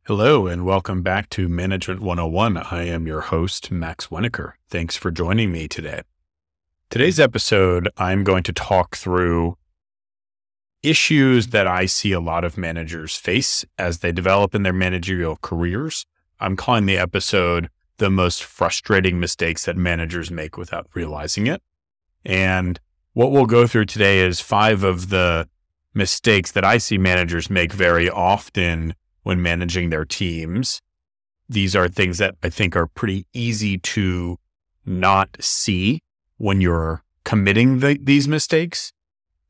Hello, and welcome back to Management 101. I am your host, Max Weniker. Thanks for joining me today. Today's episode, I'm going to talk through issues that I see a lot of managers face as they develop in their managerial careers. I'm calling the episode The Most Frustrating Mistakes That Managers Make Without Realizing It. And what we'll go through today is 5 of the mistakes that I see managers make very often when managing their teams. These are things that I think are pretty easy to not see when you're committing these mistakes.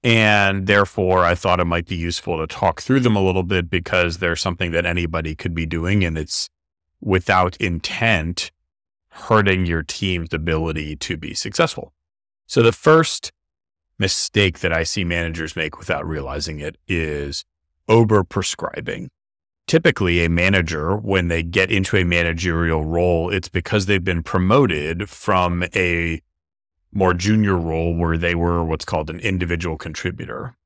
And therefore, I thought it might be useful to talk through them a little bit because they're something that anybody could be doing, and it's without intent hurting your team's ability to be successful. So the first mistake that I see managers make without realizing it is over-prescribing. Typically, a manager, when they get into a managerial role, it's because they've been promoted from a more junior role where they were what's called an individual contributor.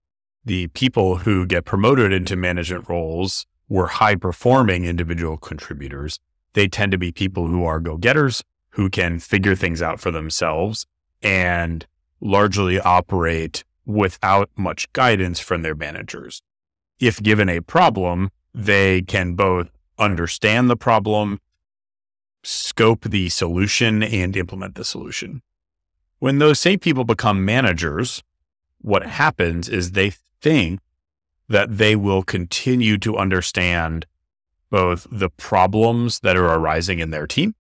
The people who get promoted into management roles were high-performing individual contributors. They tend to be people who are go-getters, who can figure things out for themselves and largely operate without much guidance from their managers. If given a problem, they can both understand the problem, scope the solution, and implement the solution. When those same people become managers, what happens is they think that they will continue to understand both the problems that are arising in their team,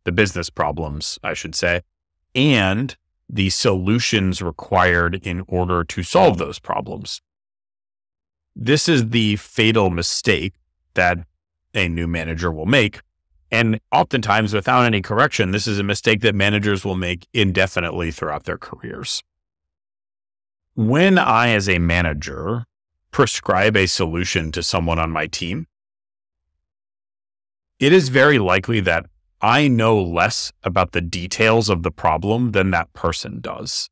the business problems, I should say, and the solutions required in order to solve those problems. This is the fatal mistake that a new manager will make. And oftentimes, without any correction, this is a mistake that managers will make indefinitely throughout their careers. When I, as a manager, prescribe a solution to someone on my team, it is very likely that I know less about the details of the problem than that person does.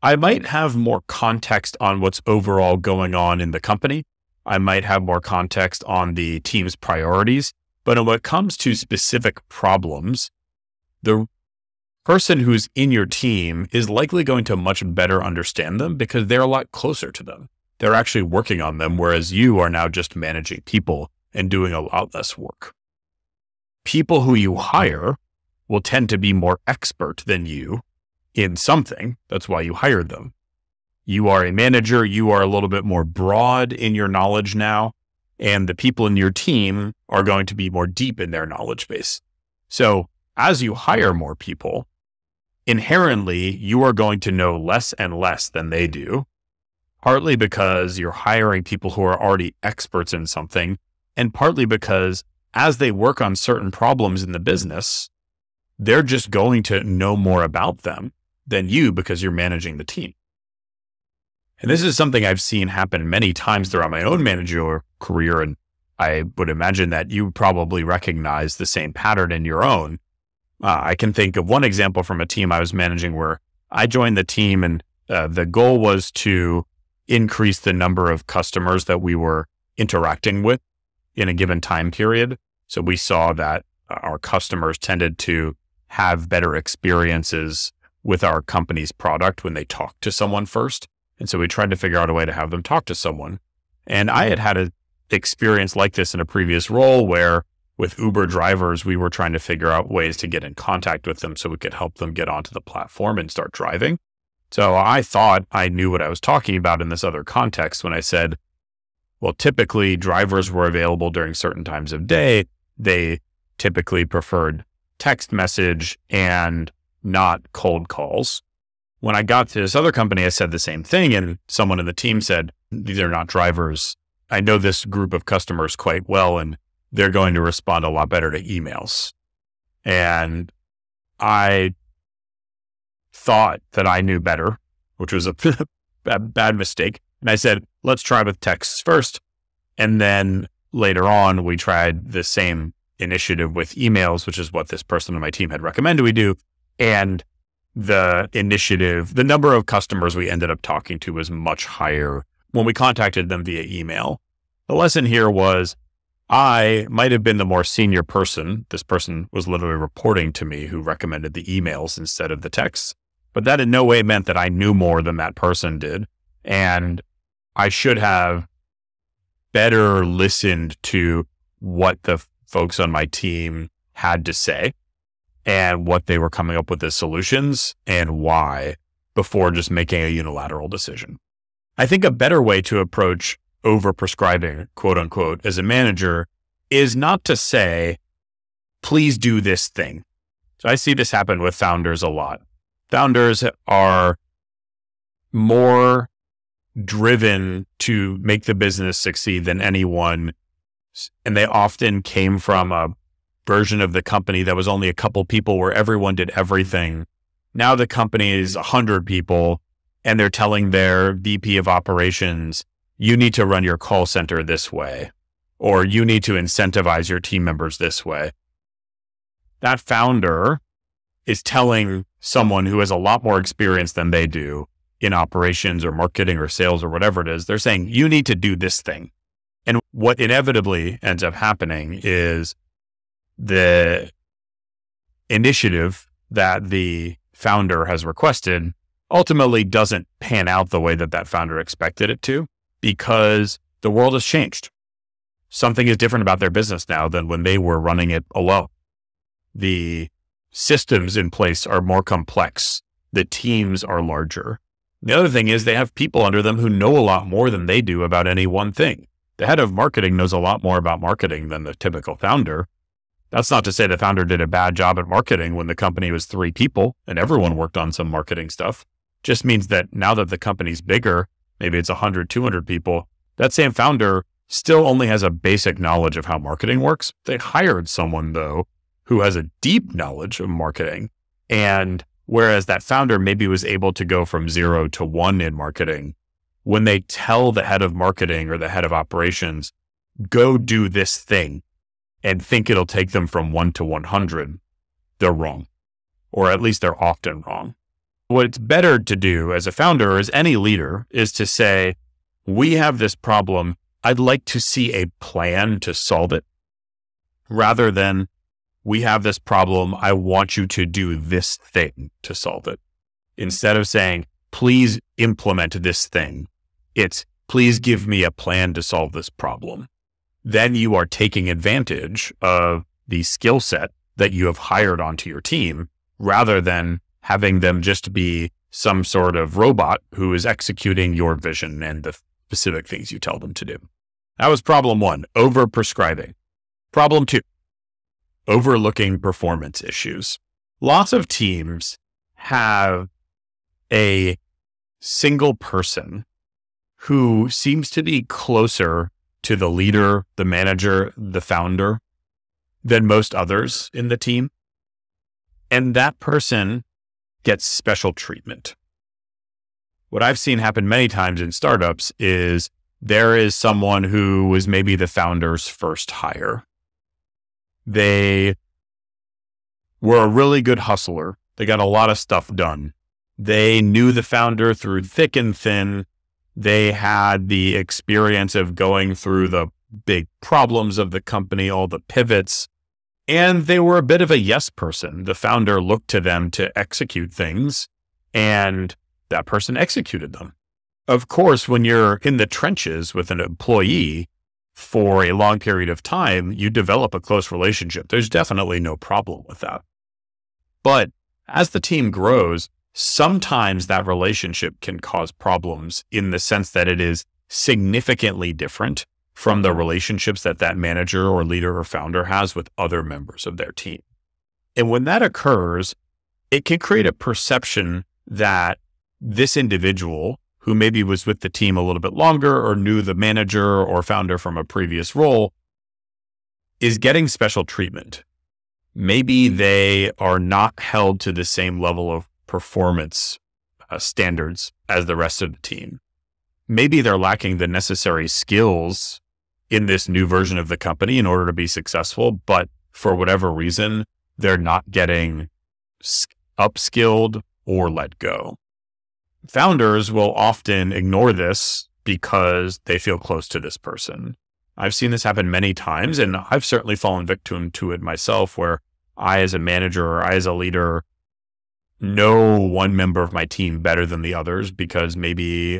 I might have more context on what's overall going on in the company. I might have more context on the team's priorities. But when it comes to specific problems, the person who's in your team is likely going to much better understand them because they're a lot closer to them. They're actually working on them, whereas you are now just managing people and doing a lot less work. People who you hire will tend to be more expert than you in something. That's why you hired them. You are a manager. You are a little bit more broad in your knowledge now, and the people in your team are going to be more deep in their knowledge base. So as you hire more people, inherently, you are going to know less and less than they do, partly because you're hiring people who are already experts in something, and partly because as they work on certain problems in the business, they're just going to know more about them than you because you're managing the team. And this is something I've seen happen many times throughout my own managerial career. And I would imagine that you probably recognize the same pattern in your own. I can think of one example from a team I was managing where I joined the team and the goal was to increase the number of customers that we were interacting with in a given time period. So we saw that our customers tended to have better experiences with our company's product when they talked to someone first. And so we tried to figure out a way to have them talk to someone. And I had an experience like this in a previous role where with Uber drivers, we were trying to figure out ways to get in contact with them so we could help them get onto the platform and start driving. So I thought I knew what I was talking about in this other context when I said, well, typically drivers were available during certain times of day. They typically preferred text message and not cold calls. When I got to this other company, I said the same thing, and someone in the team said, these are not drivers. I know this group of customers quite well, and they're going to respond a lot better to emails. And I thought that I knew better, which was a bad mistake. And I said, let's try with texts first. And then later on, we tried the same initiative with emails, which is what this person on my team had recommended we do. And the initiative, the number of customers we ended up talking to was much higher when we contacted them via email. The lesson here was I might have been the more senior person. This person was literally reporting to me who recommended the emails instead of the texts. But that in no way meant that I knew more than that person did. And I should have better listened to what the folks on my team had to say and what they were coming up with as solutions and why before just making a unilateral decision. I think a better way to approach overprescribing, quote unquote, as a manager is not to say, please do this thing. So I see this happen with founders a lot. Founders are more driven to make the business succeed than anyone. And they often came from a version of the company that was only a couple people where everyone did everything. Now the company is 100 people and they're telling their VP of operations, you need to run your call center this way, or you need to incentivize your team members this way. That founder is telling someone who has a lot more experience than they do in operations or marketing or sales or whatever it is, they're saying, you need to do this thing. And what inevitably ends up happening is the initiative that the founder has requested ultimately doesn't pan out the way that that founder expected it to, because the world has changed. Something is different about their business now than when they were running it alone. The systems in place are more complex. The teams are larger. The other thing is they have people under them who know a lot more than they do about any one thing. The head of marketing knows a lot more about marketing than the typical founder. That's not to say the founder did a bad job at marketing when the company was 3 people and everyone worked on some marketing stuff. Just means that now that the company's bigger, maybe it's 100, 200 people, that same founder still only has a basic knowledge of how marketing works. They hired someone, though, who has a deep knowledge of marketing. And whereas that founder maybe was able to go from 0 to 1 in marketing, when they tell the head of marketing or the head of operations, go do this thing and think it'll take them from 1 to 100, they're wrong. Or at least they're often wrong. What it's better to do as a founder or as any leader is to say, we have this problem. I'd like to see a plan to solve it, rather than we have this problem. I want you to do this thing to solve it. Instead of saying, please implement this thing, it's please give me a plan to solve this problem. Then you are taking advantage of the skill set that you have hired onto your team, rather than having them just be some sort of robot who is executing your vision and the specific things you tell them to do. That was problem 1, overprescribing. Problem 2, overlooking performance issues. Lots of teams have a single person who seems to be closer to the leader, the manager, the founder than most others in the team. And that person gets special treatment. What I've seen happen many times in startups is there is someone who was maybe the founder's first hire. They were a really good hustler. They got a lot of stuff done. They knew the founder through thick and thin. They had the experience of going through the big problems of the company, all the pivots. And they were a bit of a yes person. The founder looked to them to execute things, and that person executed them. Of course, when you're in the trenches with an employee for a long period of time, you develop a close relationship. There's definitely no problem with that. But as the team grows, sometimes that relationship can cause problems in the sense that it is significantly different from the relationships that that manager or leader or founder has with other members of their team. And when that occurs, it can create a perception that this individual, who maybe was with the team a little bit longer or knew the manager or founder from a previous role, is getting special treatment. Maybe they are not held to the same level of performance standards as the rest of the team. Maybe they're lacking the necessary skills in this new version of the company in order to be successful, but for whatever reason, they're not getting upskilled or let go. Founders will often ignore this because they feel close to this person. I've seen this happen many times, and I've certainly fallen victim to it myself, where I, as a manager or I, as a leader, know one member of my team better than the others because maybe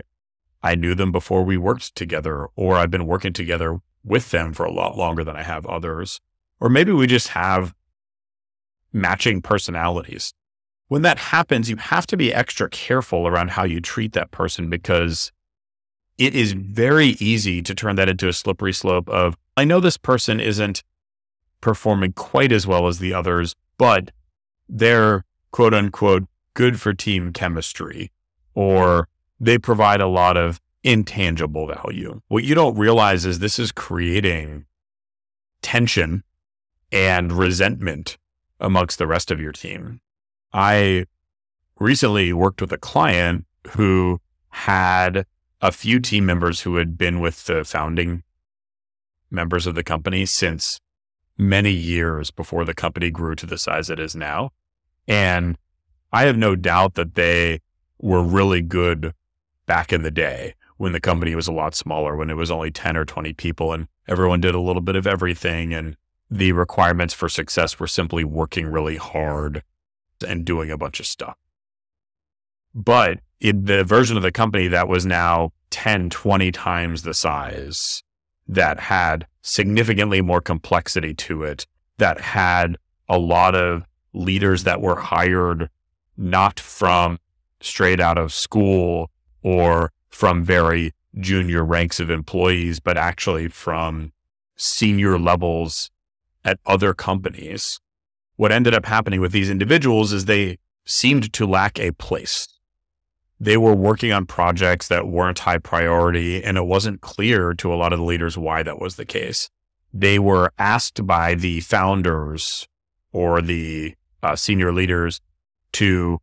I knew them before we worked together, or I've been working together with them for a lot longer than I have others. Or maybe we just have matching personalities. When that happens, you have to be extra careful around how you treat that person, because it is very easy to turn that into a slippery slope of, I know this person isn't performing quite as well as the others, but they're quote unquote good for team chemistry, or they provide a lot of intangible value. What you don't realize is this is creating tension and resentment amongst the rest of your team. I recently worked with a client who had a few team members who had been with the founding members of the company since many years before the company grew to the size it is now. And I have no doubt that they were really good back in the day when the company was a lot smaller, when it was only 10 or 20 people and everyone did a little bit of everything. And the requirements for success were simply working really hard and doing a bunch of stuff. But in the version of the company that was now 10, 20 times the size, that had significantly more complexity to it, that had a lot of leaders that were hired not from straight out of school or from very junior ranks of employees, but actually from senior levels at other companies. What ended up happening with these individuals is they seemed to lack a place. They were working on projects that weren't high priority, and it wasn't clear to a lot of the leaders why that was the case. They were asked by the founders or the senior leaders to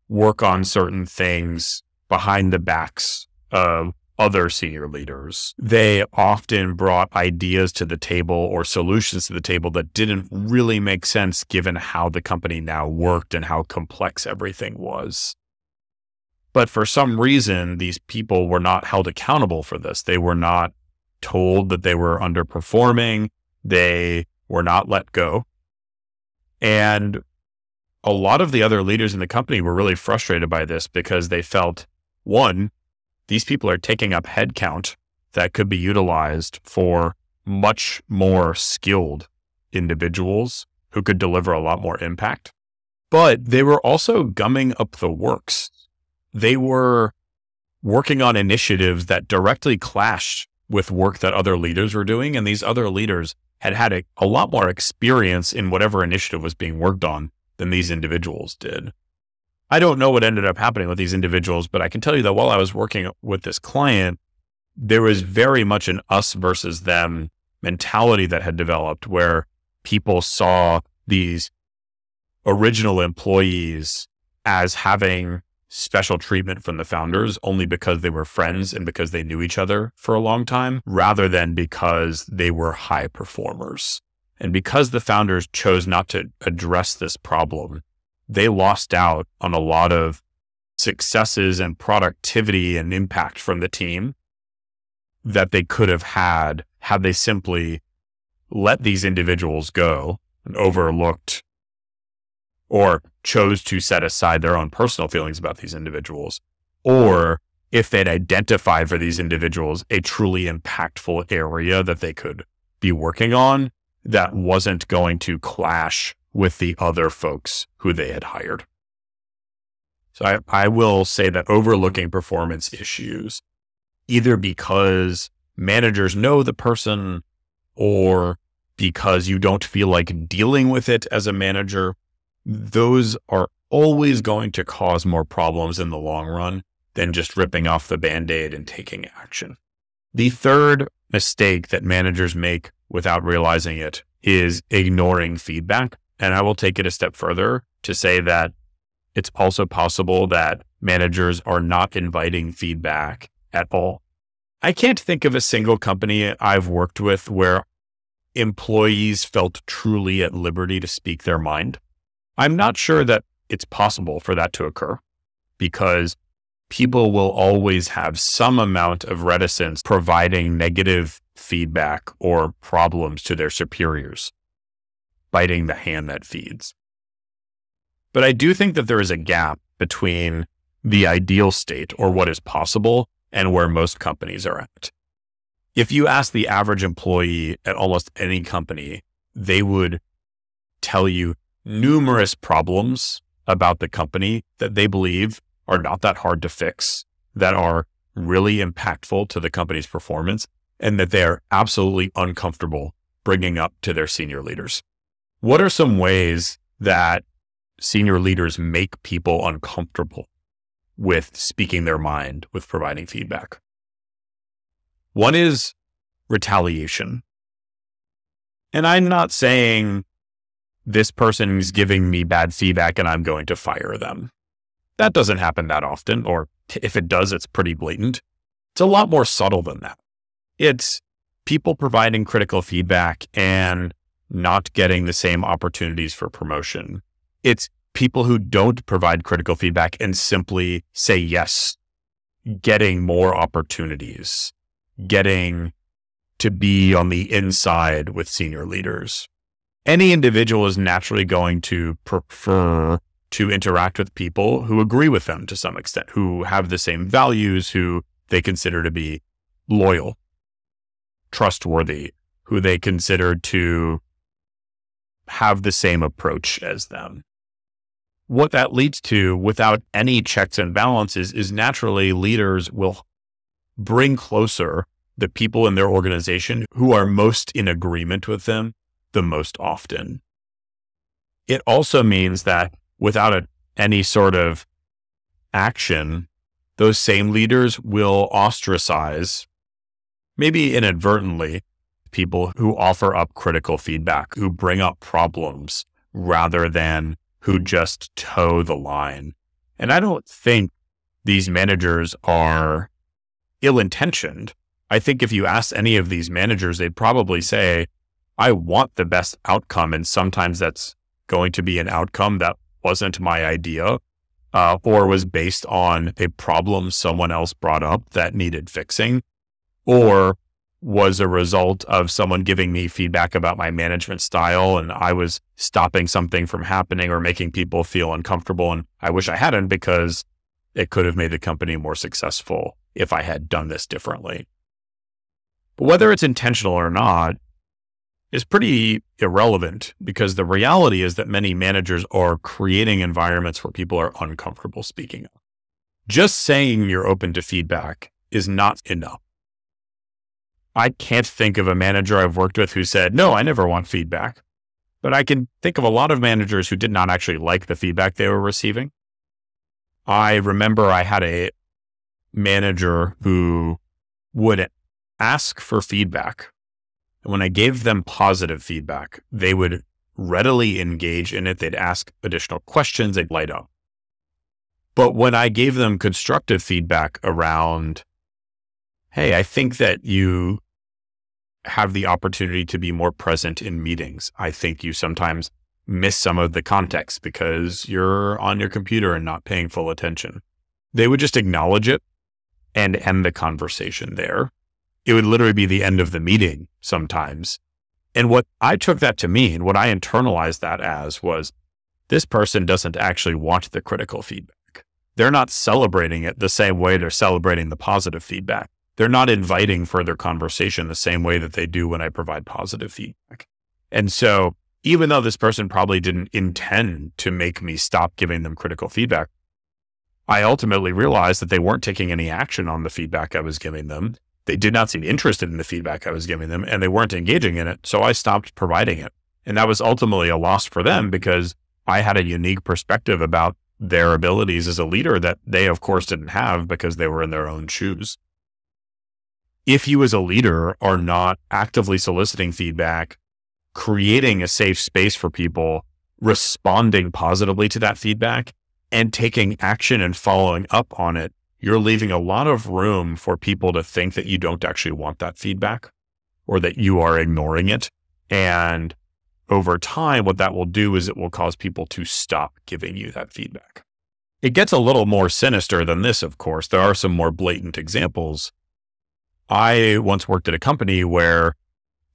work on certain things behind the backs of other senior leaders. They often brought ideas to the table or solutions to the table that didn't really make sense given how the company now worked and how complex everything was. But for some reason, these people were not held accountable for this. They were not told that they were underperforming. They were not let go. And a lot of the other leaders in the company were really frustrated by this because they felt, one, these people are taking up headcount that could be utilized for much more skilled individuals who could deliver a lot more impact. But they were also gumming up the works. They were working on initiatives that directly clashed with work that other leaders were doing. And these other leaders had had a lot more experience in whatever initiative was being worked on than these individuals did. I don't know what ended up happening with these individuals, but I can tell you that while I was working with this client, there was very much an us versus them mentality that had developed where people saw these original employees as having special treatment from the founders only because they were friends and because they knew each other for a long time, rather than because they were high performers. And because the founders chose not to address this problem, they lost out on a lot of successes and productivity and impact from the team that they could have had they simply let these individuals go and overlooked or chose to set aside their own personal feelings about these individuals, or if they'd identified for these individuals a truly impactful area that they could be working on that wasn't going to clash with the other folks who they had hired. So I will say that overlooking performance issues, either because managers know the person or because you don't feel like dealing with it as a manager, those are always going to cause more problems in the long run than just ripping off the Band-Aid and taking action. The third mistake that managers make without realizing it is ignoring feedback. And I will take it a step further to say that it's also possible that managers are not inviting feedback at all. I can't think of a single company I've worked with where employees felt truly at liberty to speak their mind. I'm not sure that it's possible for that to occur because people will always have some amount of reticence providing negative feedback or problems to their superiors, biting the hand that feeds. But I do think that there is a gap between the ideal state or what is possible and where most companies are at. If you ask the average employee at almost any company, they would tell you numerous problems about the company that they believe are not that hard to fix, that are really impactful to the company's performance, and that they are absolutely uncomfortable bringing up to their senior leaders. What are some ways that senior leaders make people uncomfortable with speaking their mind, with providing feedback? One is retaliation. And I'm not saying this person is giving me bad feedback and I'm going to fire them. That doesn't happen that often, or if it does, it's pretty blatant. It's a lot more subtle than that. It's people providing critical feedback and not getting the same opportunities for promotion. It's people who don't provide critical feedback and simply say yes, getting more opportunities, getting to be on the inside with senior leaders. Any individual is naturally going to prefer to interact with people who agree with them to some extent, who have the same values, who they consider to be loyal, trustworthy, who they consider to have the same approach as them. What that leads to, without any checks and balances, is naturally leaders will bring closer the people in their organization who are most in agreement with them the most often. It also means that without any sort of action, those same leaders will ostracize, maybe inadvertently, people who offer up critical feedback, who bring up problems rather than who just toe the line. And I don't think these managers are ill-intentioned. I think if you ask any of these managers, they'd probably say, I want the best outcome. And sometimes that's going to be an outcome that wasn't my idea, or was based on a problem someone else brought up that needed fixing, or was a result of someone giving me feedback about my management style and I was stopping something from happening or making people feel uncomfortable. And I wish I hadn't, because it could have made the company more successful if I had done this differently. But whether it's intentional or not is pretty irrelevant, because the reality is that many managers are creating environments where people are uncomfortable speaking up. Just saying you're open to feedback is not enough. I can't think of a manager I've worked with who said, no, I never want feedback. But I can think of a lot of managers who did not actually like the feedback they were receiving. I remember I had a manager who would ask for feedback. And when I gave them positive feedback, they would readily engage in it. They'd ask additional questions. They'd light up. But when I gave them constructive feedback around, hey, I think that you have the opportunity to be more present in meetings. I think you sometimes miss some of the context because you're on your computer and not paying full attention. They would just acknowledge it and end the conversation there. It would literally be the end of the meeting sometimes. And what I took that to mean, what I internalized that as, was this person doesn't actually want the critical feedback. They're not celebrating it the same way they're celebrating the positive feedback. They're not inviting further conversation the same way that they do when I provide positive feedback. And so even though this person probably didn't intend to make me stop giving them critical feedback, I ultimately realized that they weren't taking any action on the feedback I was giving them. They did not seem interested in the feedback I was giving them, and they weren't engaging in it. So I stopped providing it. And that was ultimately a loss for them, because I had a unique perspective about their abilities as a leader that they, of course, didn't have because they were in their own shoes. If you as a leader are not actively soliciting feedback, creating a safe space for people, responding positively to that feedback, and taking action and following up on it, you're leaving a lot of room for people to think that you don't actually want that feedback or that you are ignoring it. And over time, what that will do is it will cause people to stop giving you that feedback. It gets a little more sinister than this, of course. There are some more blatant examples. I once worked at a company where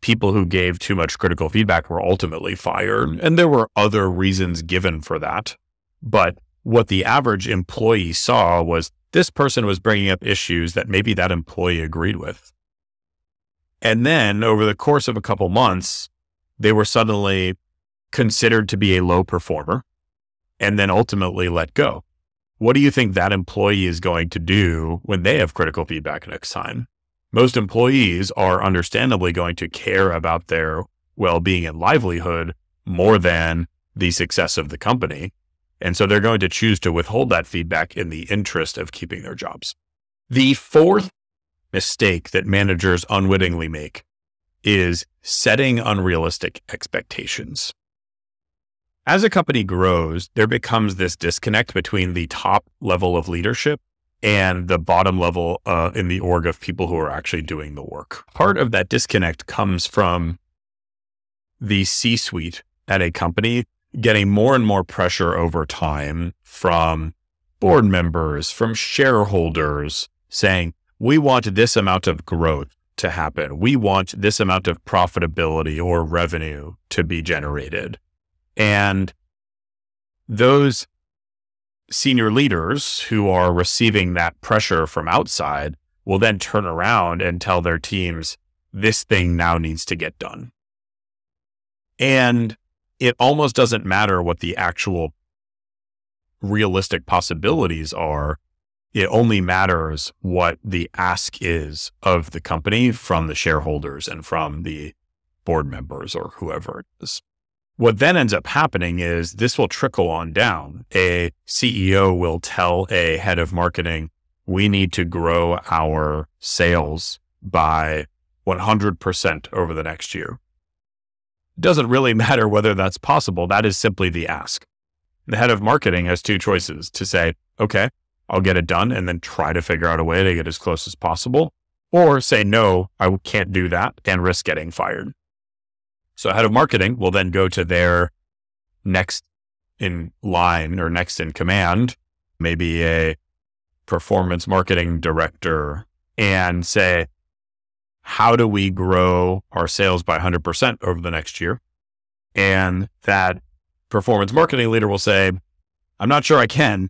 people who gave too much critical feedback were ultimately fired, and there were other reasons given for that. But what the average employee saw was this person was bringing up issues that maybe that employee agreed with. And then over the course of a couple months, they were suddenly considered to be a low performer and then ultimately let go. What do you think that employee is going to do when they have critical feedback next time? Most employees are understandably going to care about their well-being and livelihood more than the success of the company. And so they're going to choose to withhold that feedback in the interest of keeping their jobs. The fourth mistake that managers unwittingly make is setting unrealistic expectations. As a company grows, there becomes this disconnect between the top level of leadership and the bottom level in the org of people who are actually doing the work. Part of that disconnect comes from the C-suite at a company getting more and more pressure over time from board members, from shareholders saying, we want this amount of growth to happen. We want this amount of profitability or revenue to be generated. And those senior leaders who are receiving that pressure from outside will then turn around and tell their teams, this thing now needs to get done. And it almost doesn't matter what the actual realistic possibilities are. It only matters what the ask is of the company from the shareholders and from the board members or whoever it is. What then ends up happening is this will trickle on down. A CEO will tell a head of marketing, we need to grow our sales by 100% over the next year. It doesn't really matter whether that's possible. That is simply the ask. The head of marketing has two choices to say, okay, I'll get it done and then try to figure out a way to get as close as possible, or say, no, I can't do that and risk getting fired. So head of marketing will then go to their next in line or next in command, maybe a performance marketing director, and say, how do we grow our sales by 100% over the next year? And that performance marketing leader will say, I'm not sure I can.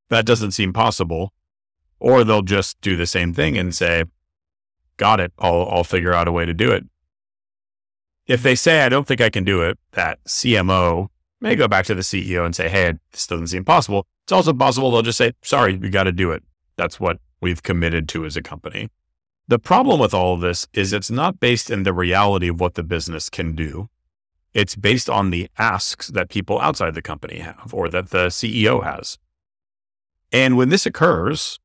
That doesn't seem possible. Or they'll just do the same thing and say, got it. I'll figure out a way to do it. If they say, I don't think I can do it, that CMO may go back to the CEO and say, hey, this doesn't seem possible. It's also possible they'll just say, sorry, we got to do it. That's what we've committed to as a company. The problem with all of this is it's not based in the reality of what the business can do. It's based on the asks that people outside the company have or that the CEO has. And when this occurs,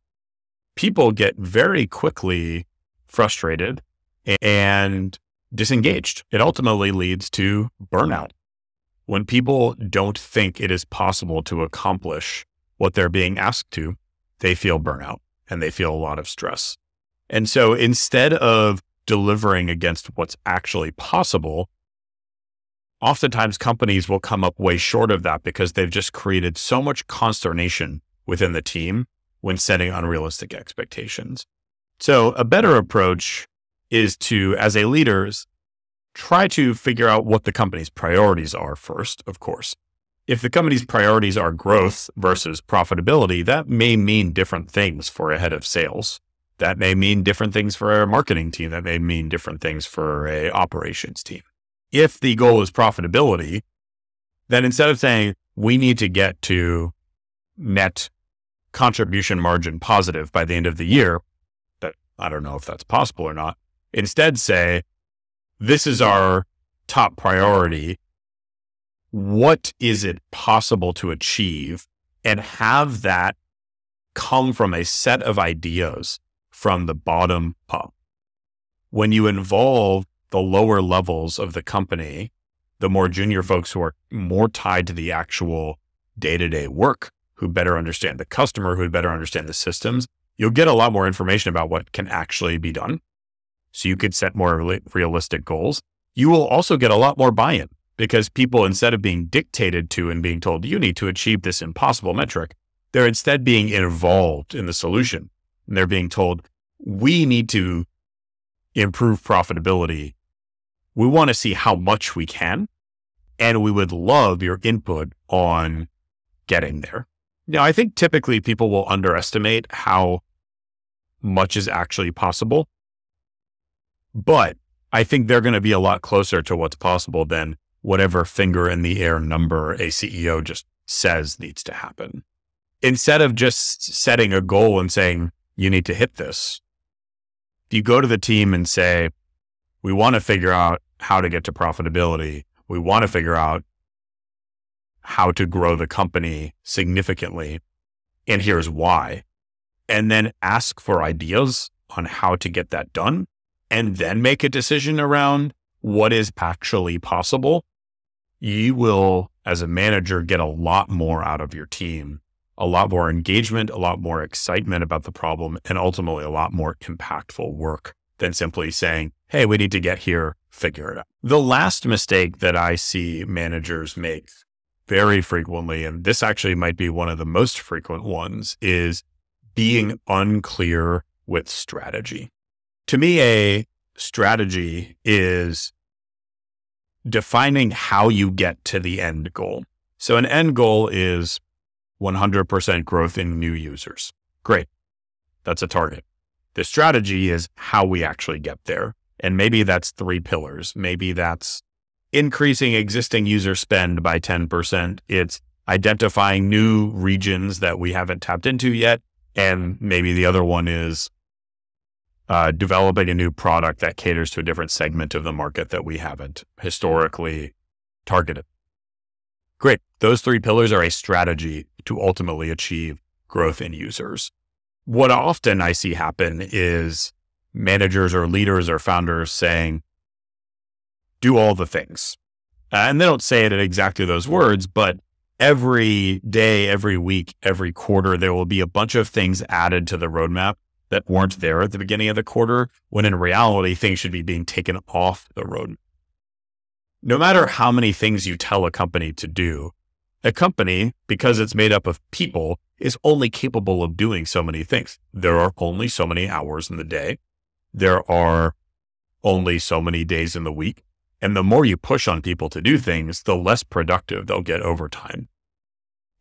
people get very quickly frustrated and disengaged. It ultimately leads to burnout. When people don't think it is possible to accomplish what they're being asked to, they feel burnout and they feel a lot of stress. And so instead of delivering against what's actually possible, oftentimes companies will come up way short of that because they've just created so much consternation within the team when setting unrealistic expectations. So a better approach is to, as a leader, try to figure out what the company's priorities are first, of course. If the company's priorities are growth versus profitability, that may mean different things for a head of sales. That may mean different things for a marketing team. That may mean different things for a operations team. If the goal is profitability, then instead of saying we need to get to net contribution margin positive by the end of the year, that I don't know if that's possible or not, instead say, this is our top priority. What is it possible to achieve? And have that come from a set of ideas from the bottom up. When you involve the lower levels of the company, the more junior folks who are more tied to the actual day-to-day work, who better understand the customer, who better understand the systems, you'll get a lot more information about what can actually be done. So you could set more realistic goals. You will also get a lot more buy-in because people, instead of being dictated to and being told, you need to achieve this impossible metric, They're instead being involved in the solution. And they're being told, we need to improve profitability. We want to see how much we can, and we would love your input on getting there. Now, I think typically people will underestimate how much is actually possible, but I think they're going to be a lot closer to what's possible than whatever finger in the air number a CEO just says needs to happen. Instead of just setting a goal and saying, you need to hit this, if you go to the team and say, we want to figure out how to get to profitability, we want to figure out how to grow the company significantly, and here's why, and then ask for ideas on how to get that done, and then make a decision around what is actually possible, you will, as a manager, get a lot more out of your team, a lot more engagement, a lot more excitement about the problem, and ultimately a lot more impactful work than simply saying, hey, we need to get here, figure it out. The last mistake that I see managers make very frequently, and this actually might be one of the most frequent ones, is being unclear with strategy. To me, a strategy is defining how you get to the end goal. So an end goal is 100% growth in new users. Great. That's a target. The strategy is how we actually get there. And maybe that's 3 pillars. Maybe that's increasing existing user spend by 10%. It's identifying new regions that we haven't tapped into yet. And maybe the other one is developing a new product that caters to a different segment of the market that we haven't historically targeted. Great. Those 3 pillars are a strategy to ultimately achieve growth in users. What often I see happen is managers or leaders or founders saying, do all the things. And they don't say it in exactly those words, but every day, every week, every quarter, there will be a bunch of things added to the roadmap that weren't there at the beginning of the quarter, when in reality, things should be being taken off the roadmap. No matter how many things you tell a company to do, a company, because it's made up of people, is only capable of doing so many things. There are only so many hours in the day. There are only so many days in the week. And the more you push on people to do things, the less productive they'll get over time.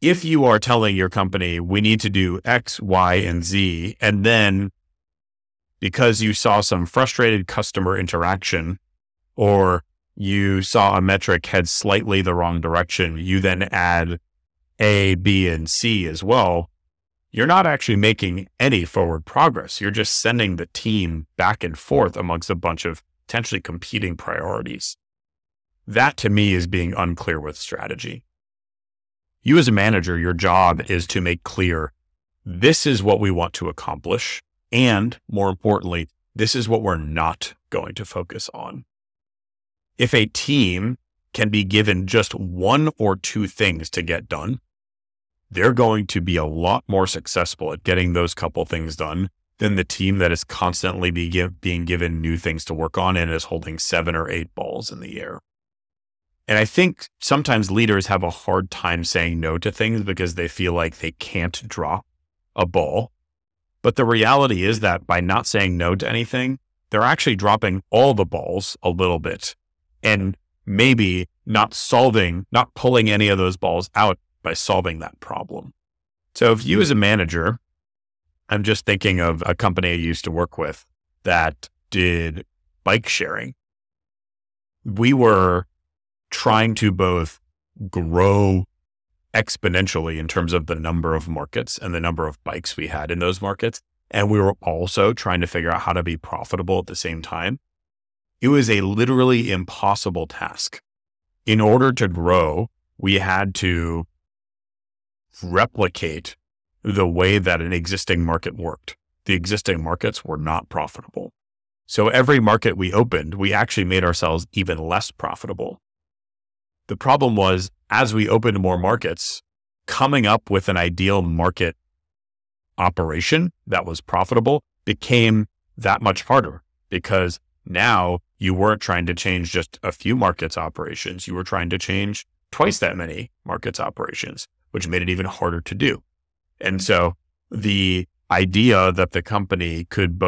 If you are telling your company, we need to do X, Y, and Z, and then because you saw some frustrated customer interaction, or you saw a metric head slightly the wrong direction, you then add A, B, and C as well, you're not actually making any forward progress. You're just sending the team back and forth amongst a bunch of potentially competing priorities. That to me is being unclear with strategy. You as a manager, your job is to make clear, this is what we want to accomplish. And more importantly, this is what we're not going to focus on. If a team can be given just 1 or 2 things to get done, they're going to be a lot more successful at getting those couple things done than the team that is constantly being given new things to work on and is holding 7 or 8 balls in the air. And I think sometimes leaders have a hard time saying no to things because they feel like they can't drop a ball. But the reality is that by not saying no to anything, they're actually dropping all the balls a little bit and maybe not pulling any of those balls out by solving that problem. So if you as a manager, I'm just thinking of a company I used to work with that did bike sharing. We were trying to both grow exponentially in terms of the number of markets and the number of bikes we had in those markets. And we were also trying to figure out how to be profitable at the same time. It was a literally impossible task. In order to grow, we had to replicate the way that an existing market worked. The existing markets were not profitable. So every market we opened, we actually made ourselves even less profitable. The problem was, as we opened more markets, coming up with an ideal market operation that was profitable became that much harder, because now you weren't trying to change just a few markets operations. You were trying to change twice that many markets operations, which made it even harder to do. And so the idea that the company could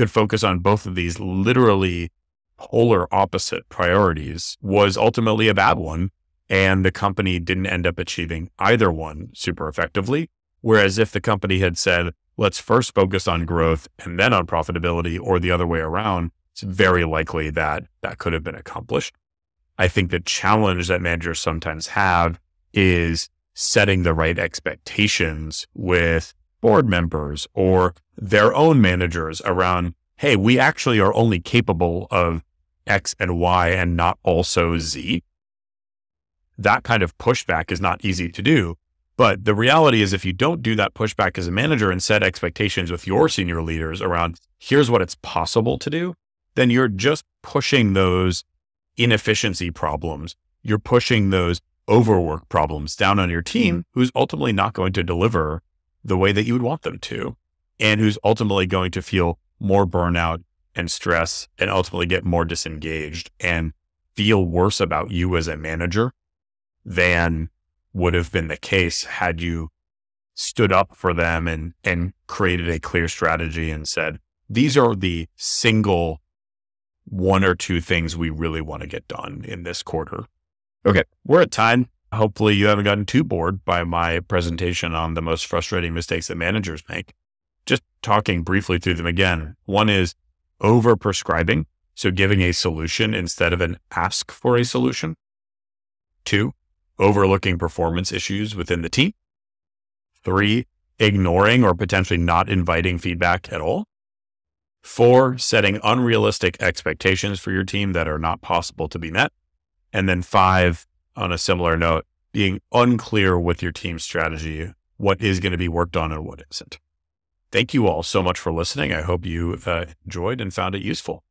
focus on both of these literally polar opposite priorities was ultimately a bad one. And the company didn't end up achieving either one super effectively. Whereas if the company had said, let's first focus on growth and then on profitability, or the other way around, it's very likely that that could have been accomplished. I think the challenge that managers sometimes have is setting the right expectations with board members or their own managers around, hey, we actually are only capable of X and Y and not also Z. That kind of pushback is not easy to do. But the reality is, if you don't do that pushback as a manager and set expectations with your senior leaders around, here's what it's possible to do, then you're just pushing those inefficiency problems. You're pushing those overwork problems down on your team, who's ultimately not going to deliver the way that you would want them to, and who's ultimately going to feel more burnout and stress and ultimately get more disengaged and feel worse about you as a manager than would have been the case had you stood up for them and created a clear strategy and said, these are the single one or two things we really want to get done in this quarter. Okay, we're at time. Hopefully you haven't gotten too bored by my presentation on the most frustrating mistakes that managers make. Just talking briefly through them again. One is over-prescribing, so giving a solution instead of an ask for a solution. 2, overlooking performance issues within the team. 3, ignoring or potentially not inviting feedback at all. 4, setting unrealistic expectations for your team that are not possible to be met. And then 5, on a similar note, being unclear with your team's strategy, what is going to be worked on and what isn't. Thank you all so much for listening. I hope you enjoyed and found it useful.